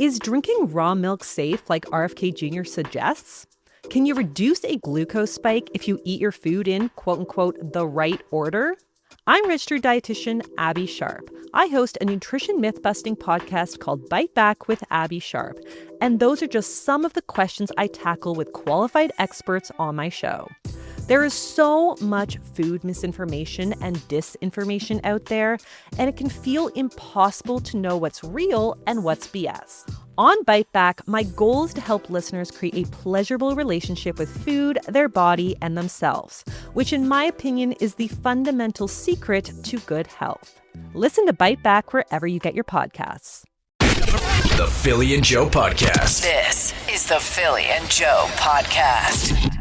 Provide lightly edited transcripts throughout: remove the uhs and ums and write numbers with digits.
Is drinking raw milk safe like RFK Jr. suggests? Can you reduce a glucose spike if you eat your food in, quote-unquote, the right order? I'm registered dietitian Abby Sharp. I host a nutrition myth-busting podcast called Bite Back with Abby Sharp. And those are just some of the questions I tackle with qualified experts on my show. There is so much food misinformation and disinformation out there, and it can feel impossible to know what's real and what's BS. On Bite Back, my goal is to help listeners create a pleasurable relationship with food, their body, and themselves, which in my opinion is the fundamental secret to good health. Listen to Bite Back wherever you get your podcasts. The Philly and Joe Podcast. This is the Philly and Joe Podcast.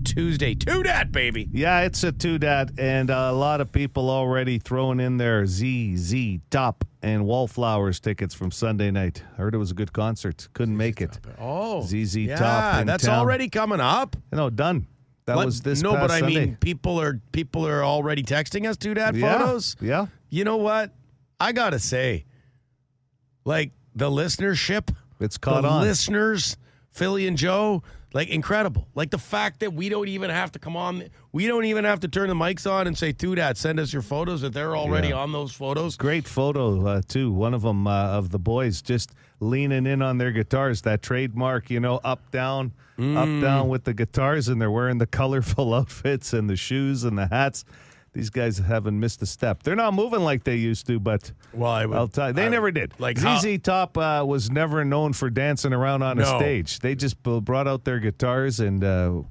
Tuesday. Two-dat, baby. Yeah, it's a two-dat, and a lot of people already throwing in their ZZ Top and Wallflowers tickets from Sunday night. I heard it was a good concert. Couldn't make it. Oh. ZZ Top Yeah, in that's town. already coming up. No, done. That was this No, past but I Sunday. mean, people are already texting us two-dat photos. Yeah. You know what? I got to say, like, the listenership. It's caught the on. Listeners, Philly and Joe, like, incredible. Like, the fact that we don't even have to come on. We don't even have to turn the mics on and say, two-dat, send us your photos, that they're already on those photos. Great photo, too. One of them of the boys just leaning in on their guitars. That trademark, up, down with the guitars, and they're wearing the colorful outfits and the shoes and the hats. These guys haven't missed a step. They're not moving like they used to, but I'll tell you, they never did. Like ZZ Top was never known for dancing around on a stage. They just brought out their guitars and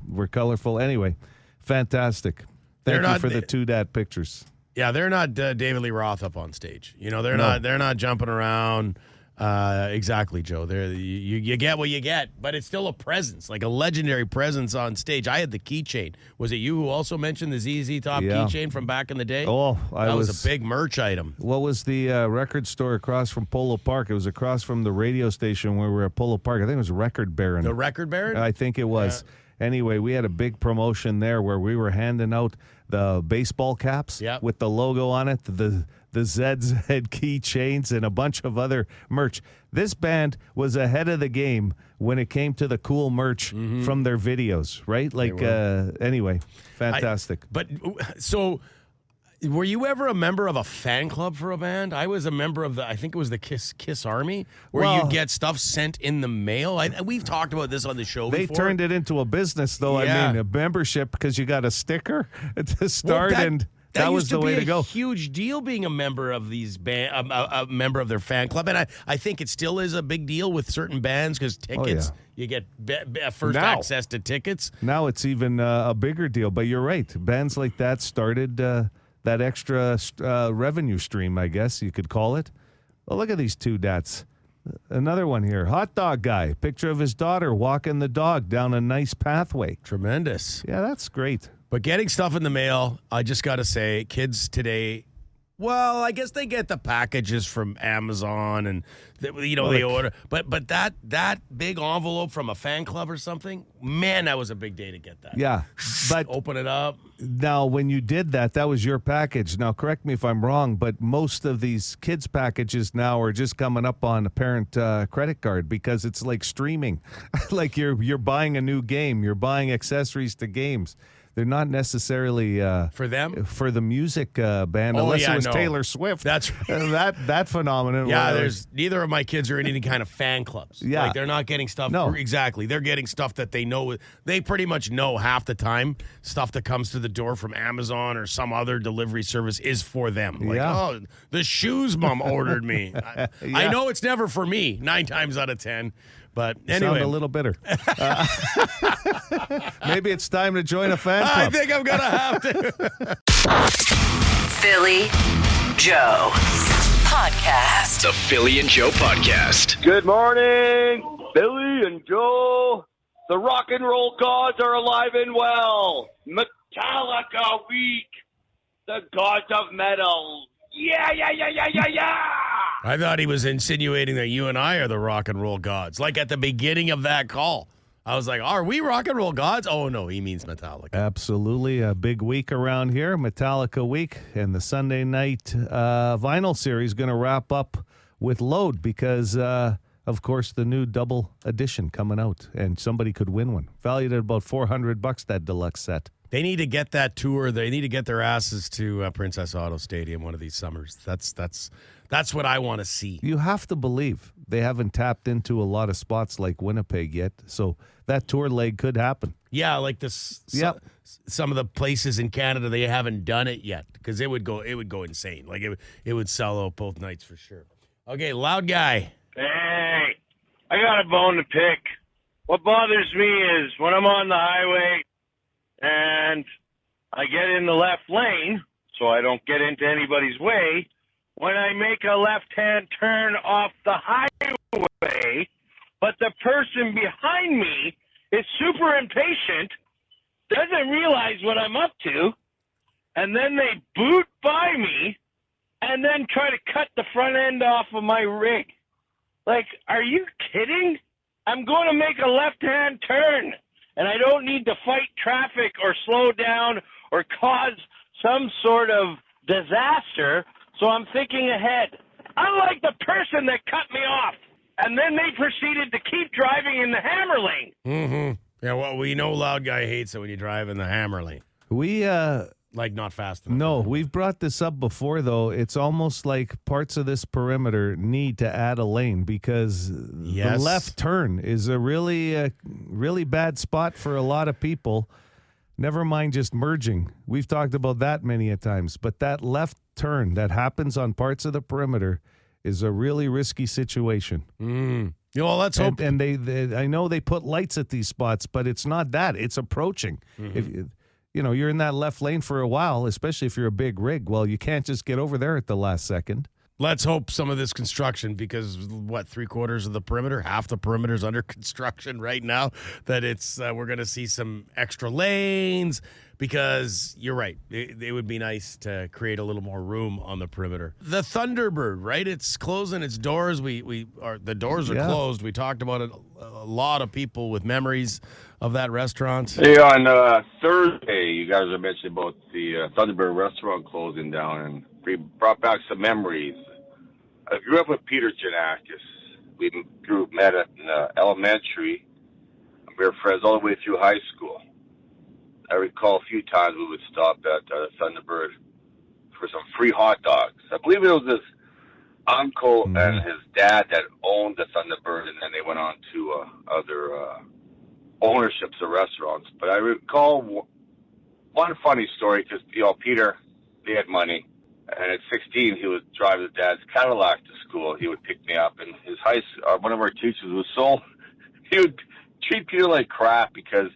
were colorful. Anyway, fantastic. Thank you for the two-dat pictures. Yeah, they're not David Lee Roth up on stage. They're not jumping around. Exactly, Joe. You get what you get, but it's still a presence, like a legendary presence on stage. I had the keychain. Was it you who also mentioned the ZZ Top keychain from back in the day? Oh, that was a big merch item. What was the record store across from Polo Park? It was across from the radio station where we were at Polo Park. I think it was Record Baron. The Record Baron? I think it was. Yeah. Anyway, we had a big promotion there where we were handing out the baseball caps with the logo on it, the Zed's head keychains, and a bunch of other merch. This band was ahead of the game when it came to the cool merch from their videos, right? Like, anyway, fantastic. So, were you ever a member of a fan club for a band? I was a member of I think it was the Kiss Army, where you get stuff sent in the mail. We've talked about this on the show before. They turned it into a business, though. Yeah. I mean, a membership because you got a sticker to start, and that was the way to go. That used to be a huge deal, being a member of these a member of their fan club, and I think it still is a big deal with certain bands because tickets. You get first access to tickets. Now it's even a bigger deal. But you're right, bands like that started that extra revenue stream, I guess you could call it. Well, look at these two-dats. Another one here. Hot dog guy. Picture of his daughter walking the dog down a nice pathway. Tremendous. Yeah, that's great. But getting stuff in the mail, I just got to say, kids today, well, I guess they get the packages from Amazon and, they order. But that big envelope from a fan club or something, man, that was a big day to get that. Yeah. But open it up. Now, when you did that was your package. Now, correct me if I'm wrong, but most of these kids' packages now are just coming up on a parent credit card because it's like streaming. Like you're buying a new game. You're buying accessories to games. They're not necessarily for them, for the music band, unless it was Taylor Swift. That's that phenomenon. Yeah, there's neither of my kids are in any kind of fan clubs. Yeah, like they're not getting stuff. No. Exactly. They're getting stuff that they know. They pretty much know half the time stuff that comes to the door from Amazon or some other delivery service is for them. Like, oh, the shoes mom ordered me. I know it's never for me 9 times out of 10. But anyway, sound a little bitter. Maybe it's time to join a fan club. I think I'm gonna have to. Philly Joe Podcast. The Philly and Joe Podcast. Good morning, Billy and Joe. The rock and roll gods are alive and well. Metallica week. The gods of metal. Yeah. I thought he was insinuating that you and I are the rock and roll gods. Like at the beginning of that call. I was like, are we rock and roll gods? Oh, no, he means Metallica. Absolutely. A big week around here, Metallica week. And the Sunday night vinyl series going to wrap up with Load because of course, the new double edition coming out, and somebody could win one. Valued at about $400, that deluxe set. They need to get that tour. They need to get their asses to Princess Auto Stadium one of these summers. That's what I want to see. You have to believe they haven't tapped into a lot of spots like Winnipeg yet, so that tour leg could happen. Yeah, like some of the places in Canada, they haven't done it yet because it would go insane. Like it would sell out both nights for sure. Okay, loud guy. Hey, I got a bone to pick. What bothers me is when I'm on the highway and I get in the left lane so I don't get into anybody's way, when I make a left-hand turn off the highway, but the person behind me is super impatient, doesn't realize what I'm up to, and then they boot by me and then try to cut the front end off of my rig. Like, are you kidding? I'm going to make a left-hand turn, and I don't need to fight traffic or slow down or cause some sort of disaster, so I'm thinking ahead. Unlike the person that cut me off, and then they proceeded to keep driving in the hammer lane. Mm-hmm. Yeah, well, we know loud guy hates it when you drive in the hammer lane. Like not fast enough. No, we've brought this up before, though. It's almost like parts of this perimeter need to add a lane because the left turn is a really bad spot for a lot of people. Never mind just merging. We've talked about that many a times. But that left turn that happens on parts of the perimeter is a really risky situation. Well, let's hope. And they I know they put lights at these spots, but it's not that. It's approaching. If you're in that left lane for a while, especially if you're a big rig. Well, you can't just get over there at the last second. Let's hope some of this construction, because three-quarters of the perimeter, half the perimeter's under construction right now, that we're going to see some extra lanes, because you're right. It would be nice to create a little more room on the perimeter. The Thunderbird, right? It's closing its doors. The doors are closed. We talked about it. A lot of people with memories of that restaurant. Hey, on Thursday, you guys were mentioning about the Thunderbird restaurant closing down, and we brought back some memories. I grew up with Peter Janakis. We met at elementary. We were friends all the way through high school. I recall a few times we would stop at Thunderbird for some free hot dogs. I believe it was his uncle and his dad that owned the Thunderbird, and then they went on to other ownerships of restaurants. But I recall one funny story because, Peter, they had money. And at 16, he would drive his dad's Cadillac to school. He would pick me up, and his one of our teachers was he would treat Peter like crap because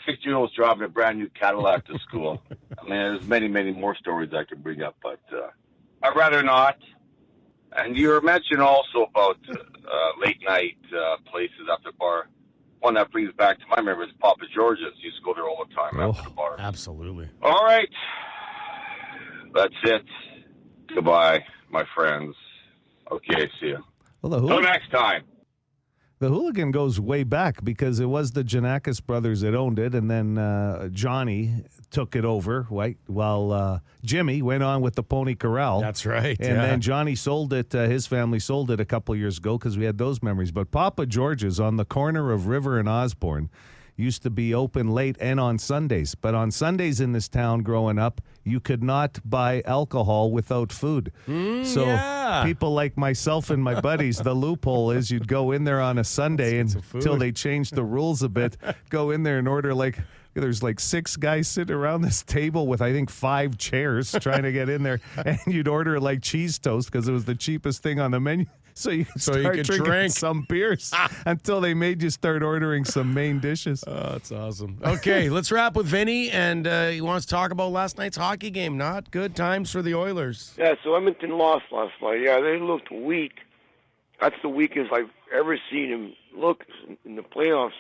16-year-old was driving a brand new Cadillac to school. I mean, there's many, many more stories I could bring up, but I'd rather not. And you were mentioning also about late night places after the bar. One that brings back to my memory is Papa George's. Used to go there all the time after the bar. Absolutely. All right. That's it. Goodbye, my friends. Okay, see you. Well, Till next time. The Hooligan goes way back because it was the Janakis brothers that owned it, and then Johnny took it over, right? While Jimmy went on with the Pony Corral. That's right. And then Johnny sold it. His family sold it a couple years ago because we had those memories. But Papa George's on the corner of River and Osborne used to be open late and on Sundays. But on Sundays in this town growing up, you could not buy alcohol without food. So people like myself and my buddies, the loophole is you'd go in there on a Sunday until they changed the rules a bit, go in there and order there's 6 guys sitting around this table with, I think, 5 chairs trying to get in there. And you'd order cheese toast because it was the cheapest thing on the menu. So you could start drinking some beers until they made you start ordering some main dishes. Oh, that's awesome. Okay, let's wrap with Vinny, and he wants to talk about last night's hockey game. Not good times for the Oilers. Yeah, so Edmonton lost last night. Yeah, they looked weak. That's the weakest I've ever seen them look in the playoffs.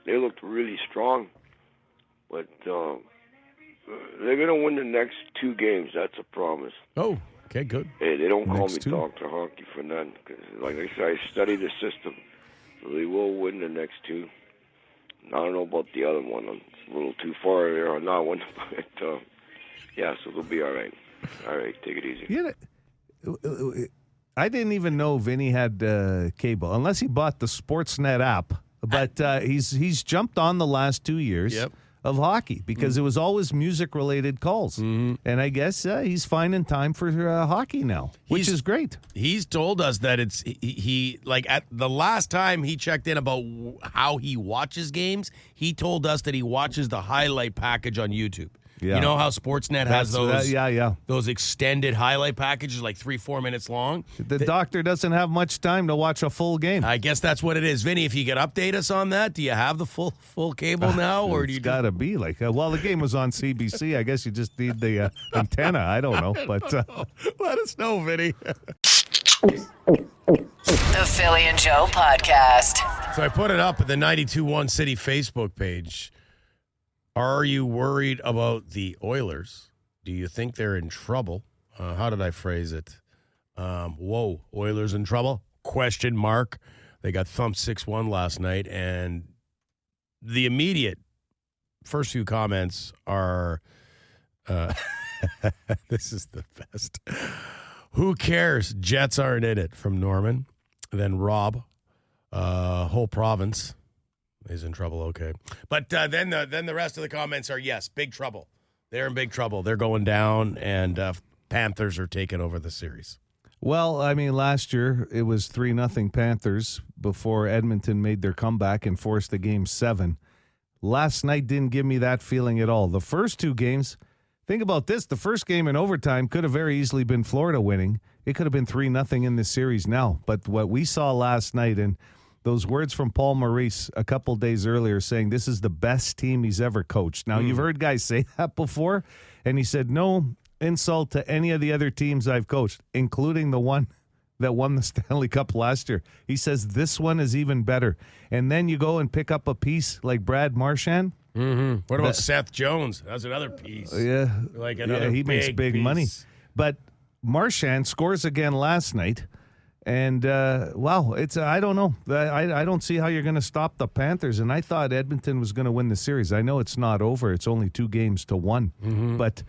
They looked really strong. But they're going to win the next 2 games. That's a promise. Oh, okay, good. Hey, they don't call me Next 2. Dr. Hockey for none. Cause like I said, I study the system. So they will win the next 2. I don't know about the other one. It's a little too far there on that one. But, yeah, so they'll be all right. All right, take it easy. Yeah, I didn't even know Vinny had cable, unless he bought the Sportsnet app. But he's jumped on the last 2 years of hockey because it was always music-related calls. And I guess he's finding time for hockey now, which is great. He's told us that it's he like at the last time he checked in about how he watches games, he told us that he watches the highlight package on YouTube. Yeah. You know how Sportsnet has those extended highlight packages, like 3-4 minutes long? The doctor doesn't have much time to watch a full game. I guess that's what it is. Vinny, if you could update us on that, do you have the full cable now? Or do you got to be like, well, the game was on CBC. I guess you just need the antenna. I don't know. But let us know, Vinny. The Philly and Joe Podcast. So I put it up at the 92.1 City Facebook page. Are you worried about the Oilers? Do you think they're in trouble? How did I phrase it? Whoa, Oilers in trouble? Question mark. They got thumped 6-1 last night, and the immediate first few comments are, this is the best. Who cares? Jets aren't in it, from Norman. Then Rob, whole province is in trouble, okay. But then the rest of the comments are, yes, big trouble. They're in big trouble. They're going down, and Panthers are taking over the series. Well, I mean, last year it was 3-0 Panthers before Edmonton made their comeback and forced the game 7. Last night didn't give me that feeling at all. The first two games, think about this, the first game in overtime could have very easily been Florida winning. It could have been 3-0 in this series now. But what we saw last night, and those words from Paul Maurice a couple days earlier saying this is the best team he's ever coached. Now, you've heard guys say that before, and he said no insult to any of the other teams I've coached, including the one that won the Stanley Cup last year. He says this one is even better. And then you go and pick up a piece like Brad Marchand. What about Seth Jones? That's another piece. Yeah. Like another he makes big piece. money. But Marchand scores again last night. And, wow, it's I don't know. I don't see how you're going to stop the Panthers. And I thought Edmonton was going to win the series. I know it's not over. It's only 2-1. But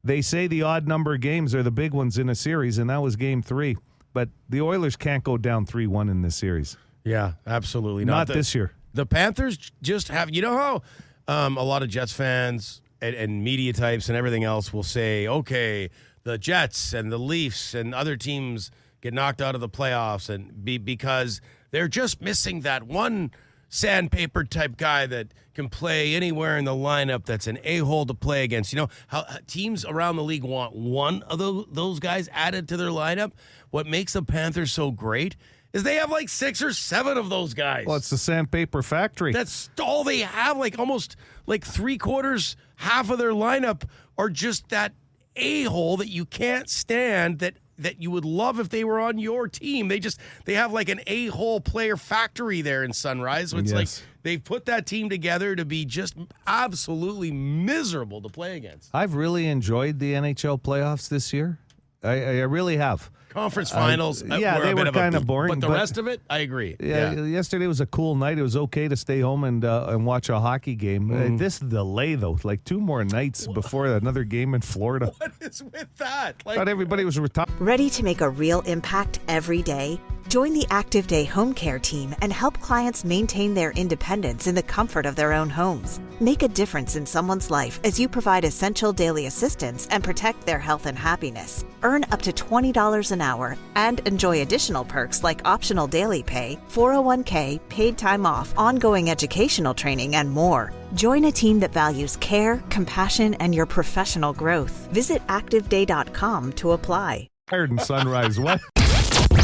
they say the odd number games are the big ones in a series, and that was game 3. But the Oilers can't go down 3-1 in this series. Yeah, absolutely not this year. The Panthers just have, you know how a lot of Jets fans and media types and everything else will say, okay, the Jets and the Leafs and other teams get knocked out of the playoffs and because they're just missing that one sandpaper type guy that can play anywhere in the lineup that's an a-hole to play against. You know how teams around the league want one of those guys added to their lineup? What makes the Panthers so great is they have like 6 or 7 of those guys. Well, it's the sandpaper factory. That's all they have. Like almost like 3/4, half of their lineup are just that a-hole that you can't stand that you would love if they were on your team. They have like an a-hole player factory there in Sunrise. So it's like they've put that team together to be just absolutely miserable to play against. I've really enjoyed the NHL playoffs this year. I really have. Conference finals, they were kind of boring. But the rest of it, I agree. Yeah, yesterday was a cool night. It was okay to stay home and watch a hockey game. This delay, though, like 2 more nights before another game in Florida. What is with that? Thought everybody was retired. Ready to make a real impact every day? Join the Active Day Home Care team and help clients maintain their independence in the comfort of their own homes. Make a difference in someone's life as you provide essential daily assistance and protect their health and happiness. Earn up to $20 an hour and enjoy additional perks like optional daily pay, 401k, paid time off, ongoing educational training, and more. Join a team that values care, compassion, and your professional growth. Visit activeday.com to apply. Tired in Sunrise, what?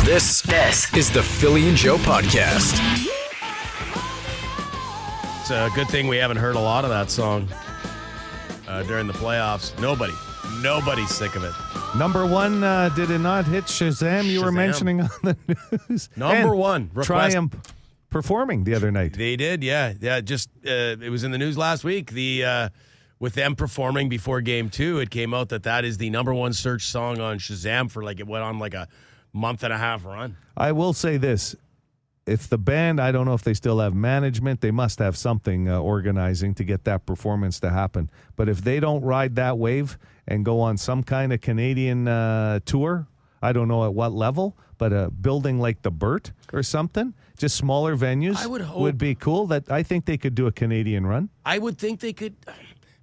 This is the Philly and Joe Podcast. It's a good thing we haven't heard a lot of that song during the playoffs. Nobody's sick of it. Number 1, did it not hit Shazam? You were mentioning on the news. Number 1. Triumph performing the other night. They did, yeah. Just it was in the news last week. With them performing before Game 2, it came out that is the number 1 search song on Shazam for it went on like a month and a half run. I will say this. If the band, I don't know if they still have management, they must have something organizing to get that performance to happen. But if they don't ride that wave and go on some kind of Canadian tour, I don't know at what level, but a building like the Burt or something, just smaller venues I would hope. would be cool. That I think they could do a Canadian run. I would think they could.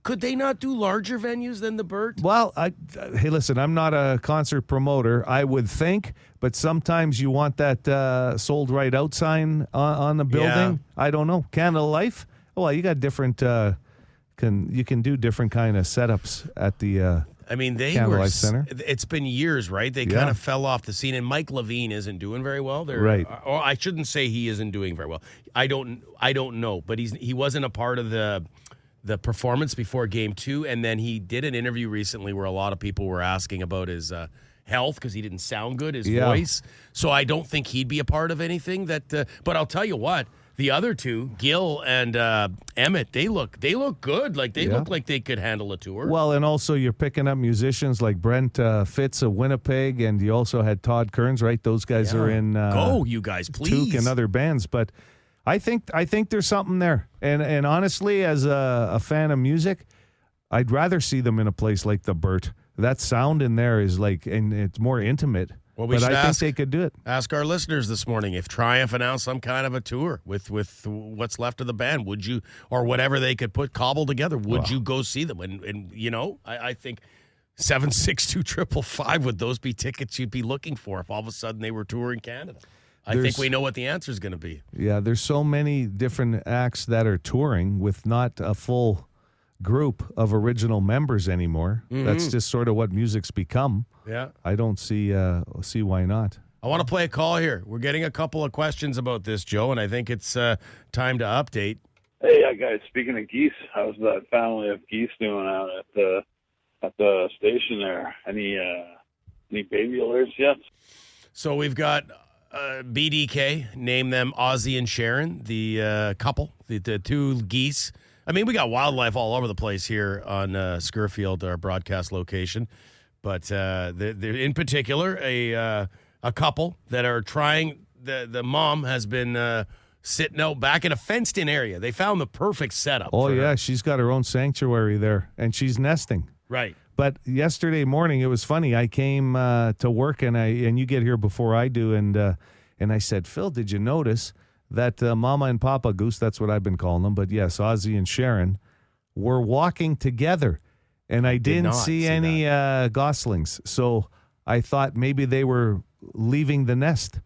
Could they not do larger venues than the Burt? Well, hey, listen, I'm not a concert promoter. I would think, but sometimes you want that sold right out sign on the building. Yeah. I don't know. Canada Life? Well, you got different. You can do different kind of setups at the. I mean, they Canada were. Life Center. It's been years, right? They kind of fell off the scene, and Mike Levine isn't doing very well. Right. Or I shouldn't say he isn't doing very well. I don't know, but he wasn't a part of the performance before Game 2, and then he did an interview recently where a lot of people were asking about his health because he didn't sound good, his voice. So I don't think he'd be a part of anything that. But I'll tell you what. The other two, Gil and Emmett, they look good. Like they look like they could handle a tour. Well, and also you're picking up musicians like Brent Fitz of Winnipeg, and you also had Todd Kearns, right? Those guys are in Go, you guys, please. Took and other bands, but I think there's something there. And honestly, as a fan of music, I'd rather see them in a place like the Burt. That sound in there is like, and it's more intimate. Well, we but should I think they could do it. Ask our listeners this morning if Triumph announced some kind of a tour with what's left of the band. Would you, or whatever they could cobble together, would you go see them? And you know, I think 762-555, would those be tickets you'd be looking for if all of a sudden they were touring Canada? I think we know what the answer is going to be. Yeah, there's so many different acts that are touring with not a full group of original members anymore. Mm-hmm. That's just sort of what music's become. Yeah. I don't see why not. I want to play a call here. We're getting a couple of questions about this, Joe, and I think it's time to update. Hey, guys, speaking of Geese, how's that family of Geese doing out at the station there? Any baby alerts yet? So we've got BDK, name them Ozzy and Sharon, the couple, the two geese. I mean, we got wildlife all over the place here on Scurfield, our broadcast location. But they're in particular a couple that are trying. The mom has been sitting out back in a fenced-in area. They found the perfect setup. Oh, for yeah, her. she's got her own sanctuary there, and she's nesting. Right. But yesterday morning, it was funny. I came to work, and you get here before I do, and I said, Phil, did you notice that Mama and Papa Goose, that's what I've been calling them, but yes, Ozzy and Sharon, were walking together, and I didn't see any goslings. So I thought maybe they were leaving the nest.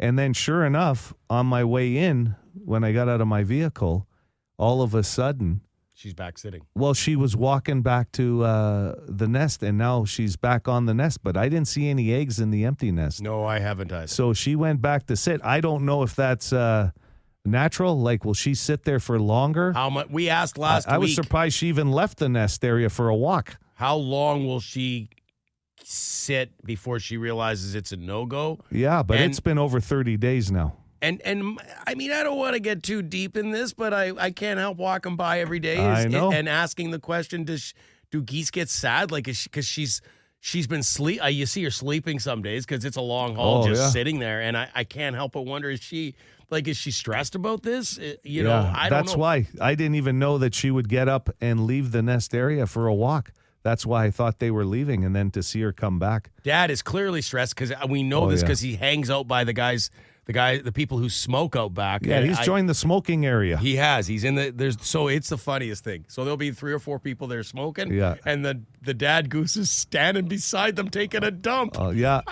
And then sure enough, on my way in, when I got out of my vehicle, all of a sudden, she's back sitting. Well, she was walking back to the nest, and now she's back on the nest. But I didn't see any eggs in the empty nest. No, I haven't either. So she went back to sit. I don't know if that's natural. Like, will she sit there for longer? How much? We asked last week. I was surprised she even left the nest area for a walk. How long will she sit before she realizes it's a no-go? Yeah, but it's been over 30 days now. And I mean, I don't want to get too deep in this, but I can't help walking by every day and asking the question: do geese get sad? Like, because she's been you see her sleeping some days because it's a long haul sitting there, and I can't help but wonder: is she stressed about this? I don't know. That's why I didn't even know that she would get up and leave the nest area for a walk. That's why I thought they were leaving, and then to see her come back. Dad is clearly stressed because we know this because he hangs out by the people who smoke out back. Yeah, he's joined the smoking area. He has. He's in so it's the funniest thing. So there'll be 3 or 4 people there smoking. Yeah. And the dad Goose is standing beside them taking a dump. Oh, yeah.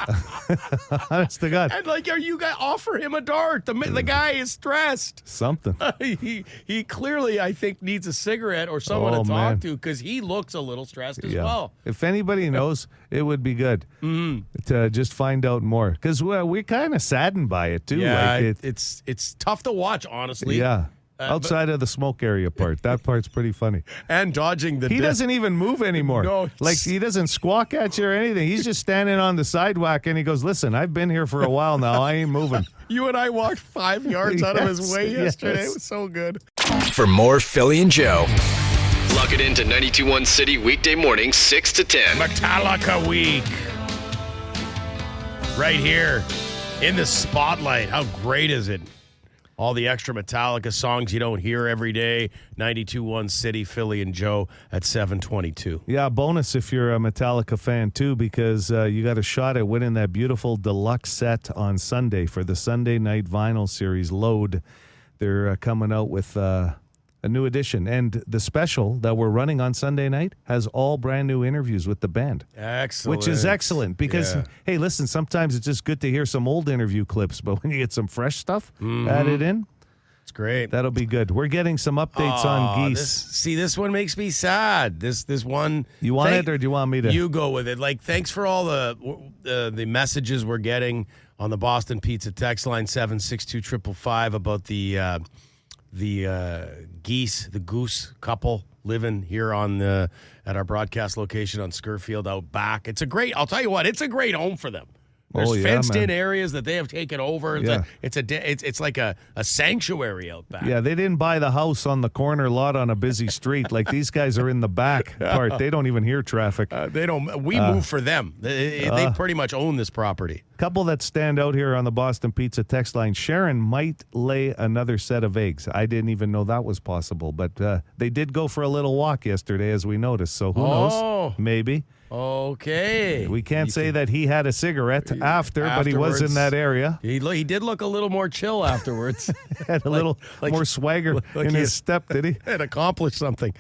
Honest to God. And are you guys offer him a dart? The guy is stressed. Something. He clearly, I think, needs a cigarette or someone to talk to because he looks a little stressed as well. If anybody knows, it would be good to just find out more because we're kind of saddened by it too. Yeah, it's tough to watch, honestly. Yeah. Outside of the smoke area part. That part's pretty funny. And dodging He doesn't even move anymore. No. He doesn't squawk at you or anything. He's just standing on the sidewalk and he goes, listen, I've been here for a while now. I ain't moving. You and I walked 5 yards out of his way yesterday. It was so good. For more Philly and Joe, log it into 92.1 City weekday mornings 6 to 10. Metallica Week. Right here in the spotlight. How great is it? all the extra Metallica songs you don't hear every day. 92.1 City, Philly and Joe at 7:22. Yeah, bonus if you're a Metallica fan, too, because you got a shot at winning that beautiful deluxe set on Sunday for the Sunday Night Vinyl Series Load. They're coming out with a new edition. And the special that we're running on Sunday night has all brand new interviews with the band. Excellent. Which is excellent because, hey, listen, sometimes it's just good to hear some old interview clips, but when you get some fresh stuff added in, it's great. That'll be good. We're getting some updates on Geese. This one makes me sad. This one. You want it or do you want me to? You go with it. Like, thanks for all the messages we're getting on the Boston Pizza text line 762-555 about the Geese, the Goose couple living here at our broadcast location on Scurfield out back. I'll tell you what, it's a great home for them. There's fenced-in areas that they have taken over. Yeah. It's like a sanctuary out back. Yeah, they didn't buy the house on the corner lot on a busy street. Like, these guys are in the back part. They don't even hear traffic. They don't. We move for them. They pretty much own this property. Couple that stand out here on the Boston Pizza text line. Sharon might lay another set of eggs. I didn't even know that was possible, but they did go for a little walk yesterday, as we noticed. So who knows? Maybe. Okay. We can't say that he had a cigarette but he was in that area. He did look a little more chill afterwards. Had a little more swagger in his step, did he? Had accomplished something.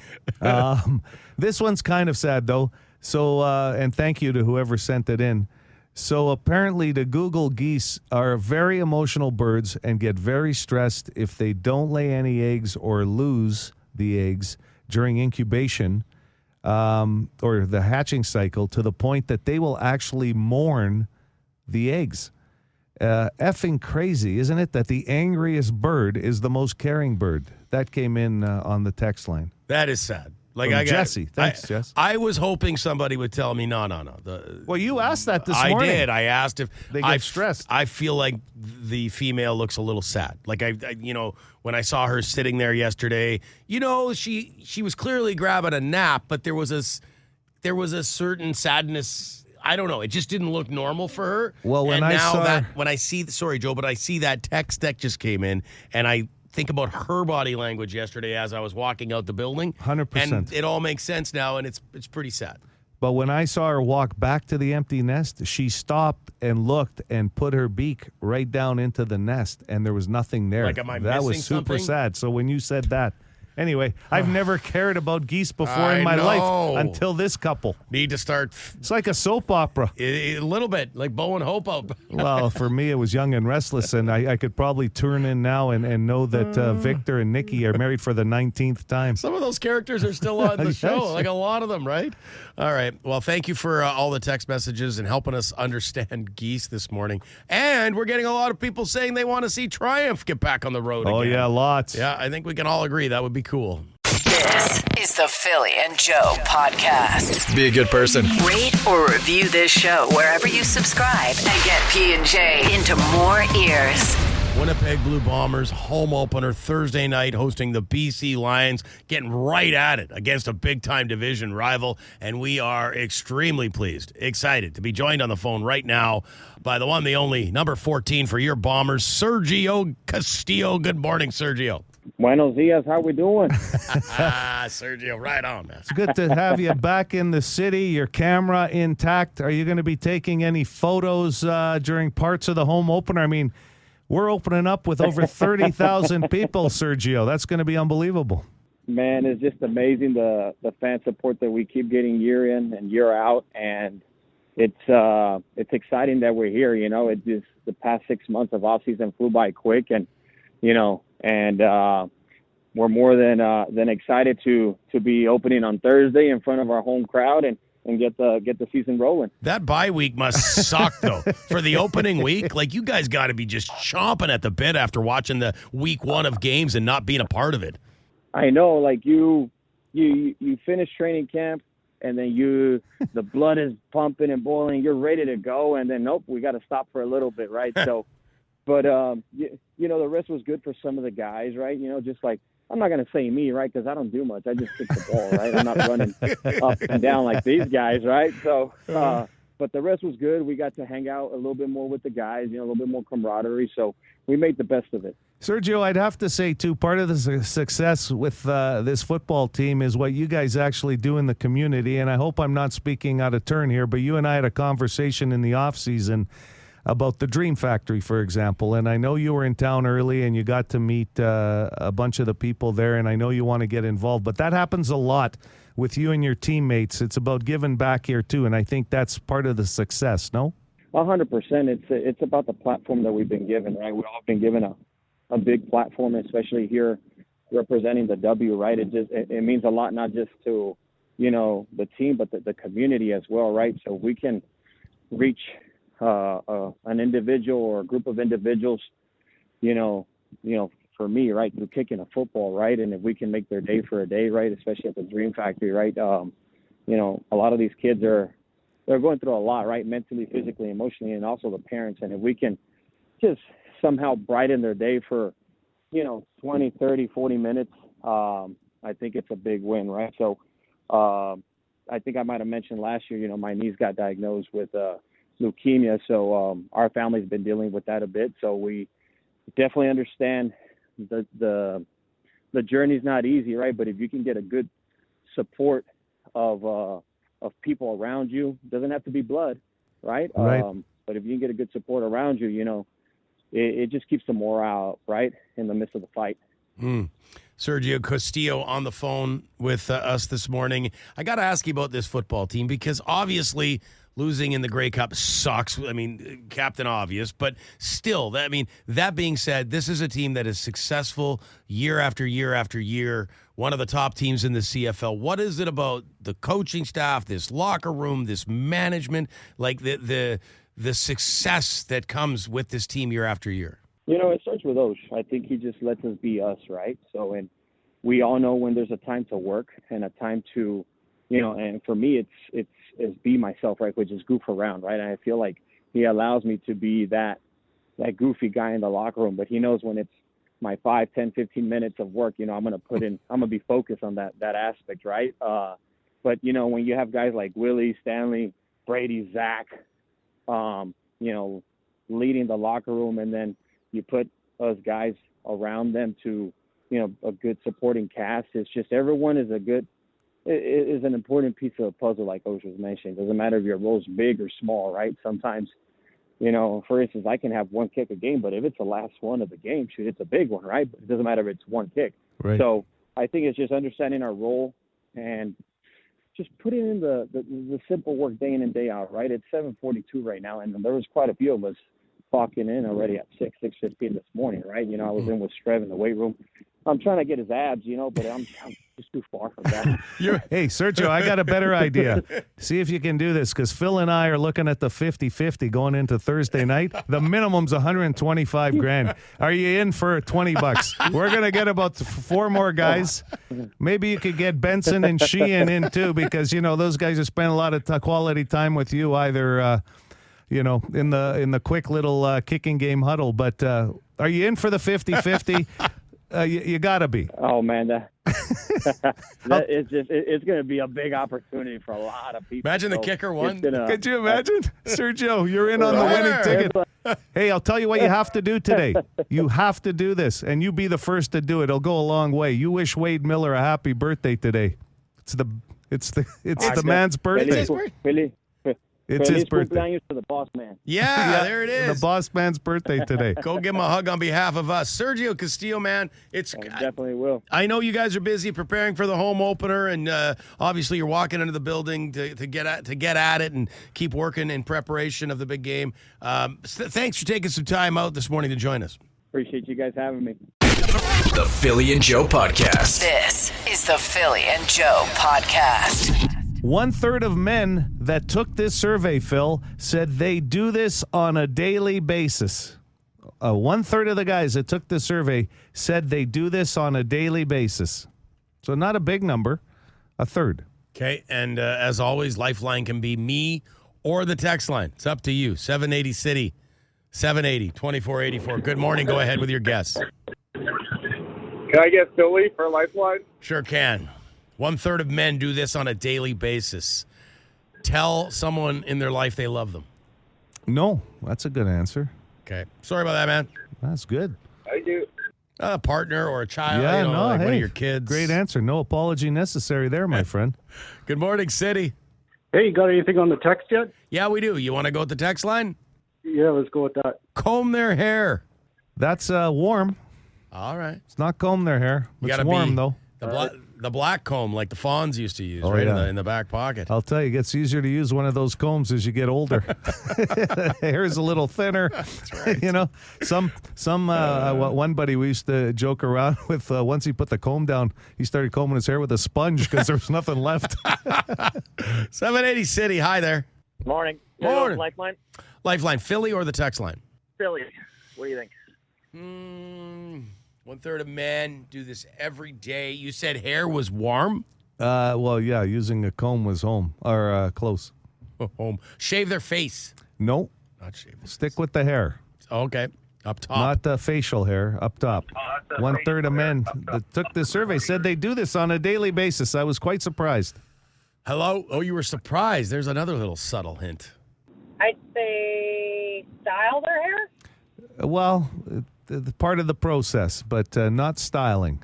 This one's kind of sad, though. So, and thank you to whoever sent it in. So apparently the Google geese are very emotional birds and get very stressed if they don't lay any eggs or lose the eggs during incubation. Or the hatching cycle, to the point that they will actually mourn the eggs. Effing crazy, isn't it? That the angriest bird is the most caring bird. That came in on the text line. That is sad. Like Jesse. Thanks, Jess. I was hoping somebody would tell me no. Well, you asked that this morning. morning. I did. I asked if they get stressed. I feel like the female looks a little sad. Like I when I saw her sitting there yesterday, she was clearly grabbing a nap, but there was a certain sadness. I don't know. It just didn't look normal for her. Well, when I see that text that just came in, and I think about her body language yesterday as I was walking out the building. 100%. And it all makes sense now, and it's pretty sad. But when I saw her walk back to the empty nest, she stopped and looked and put her beak right down into the nest, and there was nothing there. Like, am I that was missing super something? sad. So when you said that, anyway, I've never cared about geese before in my life until this couple. Need to start. It's like a soap opera. A little bit, like Bo and Hope up. Well, for me, it was Young and Restless, and I could probably turn in now and know that Victor and Nikki are married for the 19th time. Some of those characters are still on the show, like a lot of them, right? All right. Well, thank you for all the text messages and helping us understand geese this morning. And we're getting a lot of people saying they want to see Triumph get back on the road again. Oh, yeah, lots. Yeah, I think we can all agree that would be cool. This is the Philly and Joe podcast. Be a good person. Rate or review this show wherever you subscribe and get P&J into more ears. Winnipeg Blue Bombers home opener Thursday night hosting the BC Lions, getting right at it against a big-time division rival, and we are extremely pleased, excited to be joined on the phone right now by the one, the only, number 14 for your Bombers, Sergio Castillo. Good morning, Sergio. Buenos dias, how we doing? Sergio, right on, man. It's good to have you back in the city, your camera intact. Are you going to be taking any photos during parts of the home opener? I mean, we're opening up with over 30,000 people, Sergio. That's going to be unbelievable. Man, it's just amazing the fan support that we keep getting year in and year out, and it's exciting that we're here. It just the past 6 months of off season flew by quick, and we're more than excited to be opening on Thursday in front of our home crowd and get the season rolling. That bye week must suck, though. For the opening week, like, you guys got to be just chomping at the bit after watching the week one of games and not being a part of it. I know, like you finish training camp, and then the blood is pumping and boiling. You're ready to go, and then nope, we got to stop for a little bit, right? So, but the rest was good for some of the guys, right? Just like, I'm not going to say me, right? Because I don't do much. I just kick the ball, right? I'm not running up and down like these guys, right? So, but the rest was good. We got to hang out a little bit more with the guys, a little bit more camaraderie. So we made the best of it. Sergio, I'd have to say, too, part of the success with this football team is what you guys actually do in the community. And I hope I'm not speaking out of turn here, but you and I had a conversation in the offseason about the Dream Factory, for example. And I know you were in town early and you got to meet a bunch of the people there, and I know you want to get involved. But that happens a lot with you and your teammates. It's about giving back here, too, and I think that's part of the success, no? 100%. It's about the platform that we've been given, right? We've all been given a big platform, especially here representing the W, right? It means a lot, not just to, the team, but the community as well, right? So we can reach an individual or a group of individuals, for me, right, through kicking a football, right? And if we can make their day for a day, right, especially at the Dream Factory, right? A lot of these kids they're going through a lot, right? Mentally, physically, emotionally, and also the parents. And if we can just somehow brighten their day for, 20, 30, 40 minutes, I think it's a big win, right? So I think I might have mentioned last year, my niece got diagnosed with leukemia. So our family's been dealing with that a bit. So we definitely understand the journey's not easy, right? But if you can get a good support of people around you, it doesn't have to be blood, right? Right. But if you can get a good support around you, it just keeps the morale up, right, in the midst of the fight. Sergio Castillo on the phone with us this morning. I got to ask you about this football team because obviously losing in the Grey Cup sucks. I mean, Captain Obvious, but still, that being said, this is a team that is successful year after year after year, one of the top teams in the CFL. What is it about the coaching staff, this locker room, this management, like the success that comes with this team year after year? It starts with Osh. I think he just lets us be us, right? So, and we all know when there's a time to work and a time to, and for me, it's be myself, right? Which is goof around, right? And I feel like he allows me to be that goofy guy in the locker room, but he knows when it's my 5, 10, 15 minutes of work, I'm going to be focused on that aspect, right? But, when you have guys like Willie, Stanley, Brady, Zach, leading the locker room, and then you put us guys around them to, a good supporting cast. It's just everyone is an important piece of the puzzle, like Osh was mentioning. It doesn't matter if your role's big or small, right? Sometimes, for instance, I can have one kick a game, but if it's the last one of the game, shoot, it's a big one, right? But it doesn't matter if it's one kick. Right. So I think it's just understanding our role and just putting in the simple work day in and day out, right? It's 7:42 right now, and there was quite a few of us clocking in already at 6:15 this morning, right? I was in with Strev in the weight room. I'm trying to get his abs, but I'm just too far from that. Hey, Sergio, I got a better idea. See if you can do this, because Phil and I are looking at the 50-50 going into Thursday night. The minimum's $125,000. Are you in for $20? We're going to get about 4 more guys. Maybe you could get Benson and Sheehan in, too, because, those guys have spent a lot of quality time with you, either in the quick little kicking game huddle. But are you in for the 50-50? You got to be. Oh, man. It's going to be a big opportunity for a lot of people. Imagine the kicker won. Could you imagine? Sergio, you're in on the winning ticket. Hey, I'll tell you what you have to do today. You have to do this, and you be the first to do it. It'll go a long way. You wish Wade Miller a happy birthday today. It's the man's birthday. It's his birthday. To the boss man. Yeah, there it is. The boss man's birthday today. Go give him a hug on behalf of us. Sergio Castillo, man. I definitely will. I know you guys are busy preparing for the home opener, and obviously you're walking into the building to get at it and keep working in preparation of the big game. Thanks for taking some time out this morning to join us. Appreciate you guys having me. The Philly and Joe Podcast. This is the Philly and Joe Podcast. 1/3 of men that took this survey, Phil, said they do this on a daily basis. 1/3 of the guys that took the survey said they do this on a daily basis. So not a big number, 1/3. Okay, and as always, Lifeline can be me or the text line. It's up to you. 780 City, 780-2484. Good morning. Go ahead with your guess. Can I get Philly for Lifeline? Sure can. 1/3 of men do this on a daily basis. Tell someone in their life they love them. No, that's a good answer. Okay. Sorry about that, man. That's good. I do. A partner or a child, Yeah, like hey, one of your kids. Great answer. No apology necessary there, my friend. Good morning, City. Hey, you got anything on the text yet? Yeah, we do. You want to go with the text line? Yeah, let's go with that. Comb their hair. That's warm. All right. It's not comb their hair. You It's gotta warm, be though. The black comb, like the Fonz used to use, Oh, right yeah. in the back pocket. I'll tell you, it gets easier to use one of those combs as you get older. Hair's a little thinner. That's right. One buddy we used to joke around with, once he put the comb down, he started combing his hair with a sponge because there was nothing left. 780 City, hi there. Morning. Morning. Lifeline? Lifeline, Philly or the text line? Philly. What do you think? 1/3 of men do this every day. You said hair was warm? Well, yeah, using a comb was close. Home. Shave their face. No. Not shave. Stick with the hair. Okay. Up top. Not the facial hair, up top. 1/3 of men that took the survey said they do this on a daily basis. I was quite surprised. Hello? Oh, you were surprised. There's another little subtle hint. I'd say style their hair. Well, part of the process, but not styling.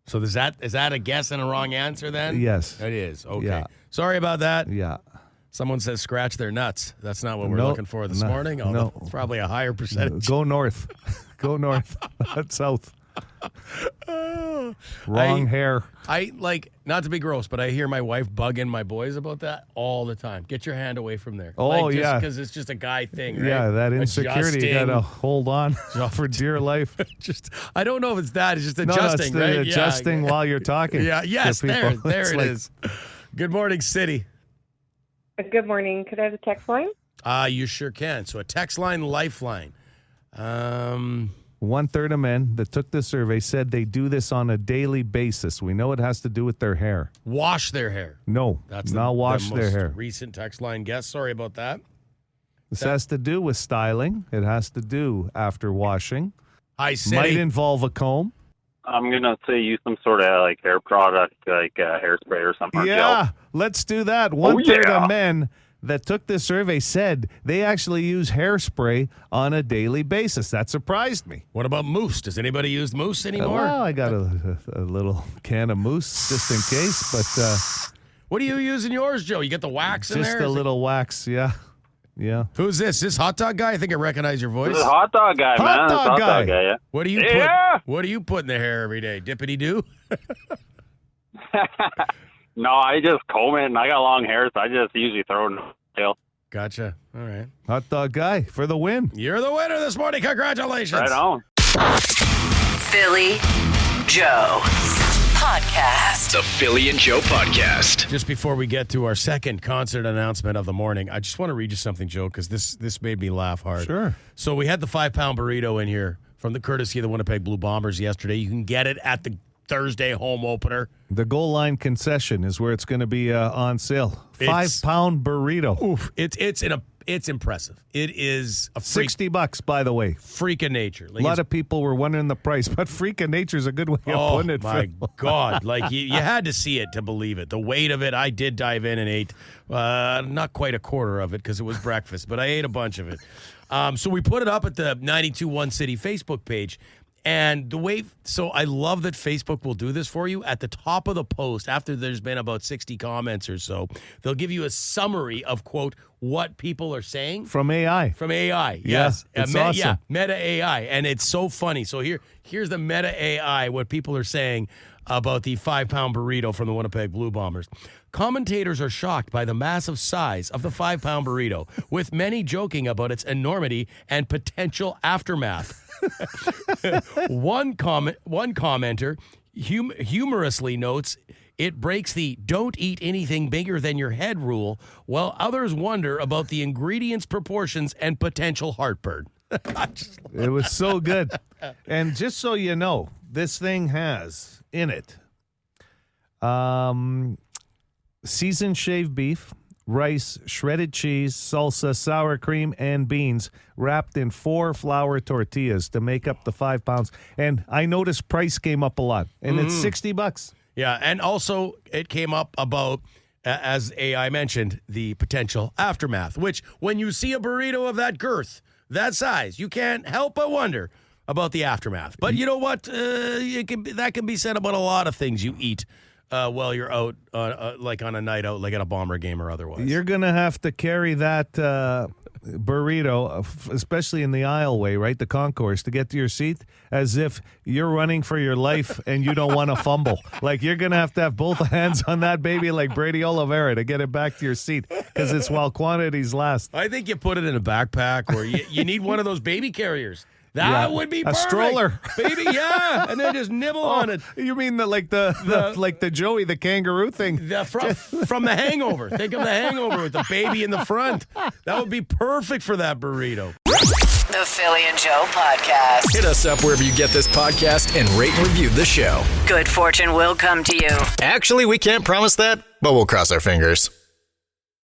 So is that a guess and a wrong answer then? Yes. It is. Okay. Yeah. Sorry about that. Yeah. Someone says scratch their nuts. That's not what we're No, looking for this no, morning. no. It's probably a higher percentage. Go north. Go north, not south. Wrong hair. I not to be gross, but I hear my wife bugging my boys about that all the time. Get your hand away from there. Oh, yeah. Because it's just a guy thing, right? Yeah, that insecurity you got to hold on for dear life. I don't know if it's that. It's just No, adjusting, it's right? adjusting while you're talking. Yeah. Yes. to people. There It's it like- is. Good morning, City. Good morning. Could I have a text line? You sure can. So a text line, lifeline. 1/3 of men that took the survey said they do this on a daily basis. We know it has to do with their hair. Wash their hair. No, That's not wash the their most hair. recent text line guess. Sorry about that. This has to do with styling. It has to do after washing. Hi, City. Might involve a comb. I'm going to say use some sort of like hair product, like hairspray or something. Yeah, let's do that. 1/3 of men that took this survey said they actually use hairspray on a daily basis. That surprised me. What about mousse? Does anybody use mousse anymore? Well, I got a little can of mousse just in case, but what do you use in yours, Joe? You get the wax in just there? a little wax, yeah. Yeah. Who's this? This hot dog guy? I think I recognize your voice. This is a hot dog guy, man. This is Hot dog guy. yeah. What do you Yeah. What do you put in the hair every day? Dippity doo? No, I just comb it, and I got long hair, so I just usually throw it in the tail. Gotcha. All right. Hot dog guy for the win. You're the winner this morning. Congratulations. Right on. Philly Joe Podcast. The Philly and Joe Podcast. Just before we get to our second concert announcement of the morning, I just want to read you something, Joe, because this made me laugh hard. Sure. So we had the 5-pound burrito in here from the courtesy of the Winnipeg Blue Bombers yesterday. You can get it at the Thursday home opener. The goal line concession is where it's going to be on sale. 5-pound burrito. Oof. It's impressive. It is a freak, $60, by the way. freak of nature. Like A lot of people were wondering the price, but freak of nature is a good way of putting it. My Phil. God. Like, you had to see it to believe it. The weight of it, I did dive in and ate not quite a quarter of it because it was breakfast, but I ate a bunch of it. So we put it up at the 92.1 City Facebook page. And so I love that Facebook will do this for you. At the top of the post, after there's been about 60 comments or so, they'll give you a summary of, quote, what people are saying. From AI. From AI, Yeah, yes. it's awesome. Yeah, Meta AI. And it's so funny. So here's the Meta AI, what people are saying about the 5-pound burrito from the Winnipeg Blue Bombers. Commentators are shocked by the massive size of the 5-pound burrito, with many joking about its enormity and potential aftermath. One commenter humorously notes it breaks the don't eat anything bigger than your head rule, while others wonder about the ingredients, proportions, and potential heartburn. It was so good. And just so you know, this thing has in it seasoned shaved beef, rice, shredded cheese, salsa, sour cream, and beans wrapped in 4 flour tortillas to make up the 5 pounds. And I noticed price came up a lot, and it's $60. Yeah, and also it came up about, as AI mentioned, the potential aftermath, which when you see a burrito of that girth, that size, you can't help but wonder about the aftermath. But you know what? That can be said about a lot of things you eat while you're out, like on a night out, like at a Bomber game or otherwise. You're going to have to carry that burrito, especially in the aisleway, right? The concourse, to get to your seat, as if you're running for your life and you don't want to fumble. Like, you're going to have both hands on that baby like Brady Oliveira to get it back to your seat, because it's while quantities last. I think you put it in a backpack, or you need one of those baby carriers. That would be perfect. A stroller, baby. Yeah, and then just nibble on it. You mean like the Joey the kangaroo thing? From The Hangover. Think of The Hangover with the baby in the front. That would be perfect for that burrito. The Philly and Joe Podcast. Hit us up wherever you get this podcast and rate and review the show. Good fortune will come to you. Actually, we can't promise that, but we'll cross our fingers.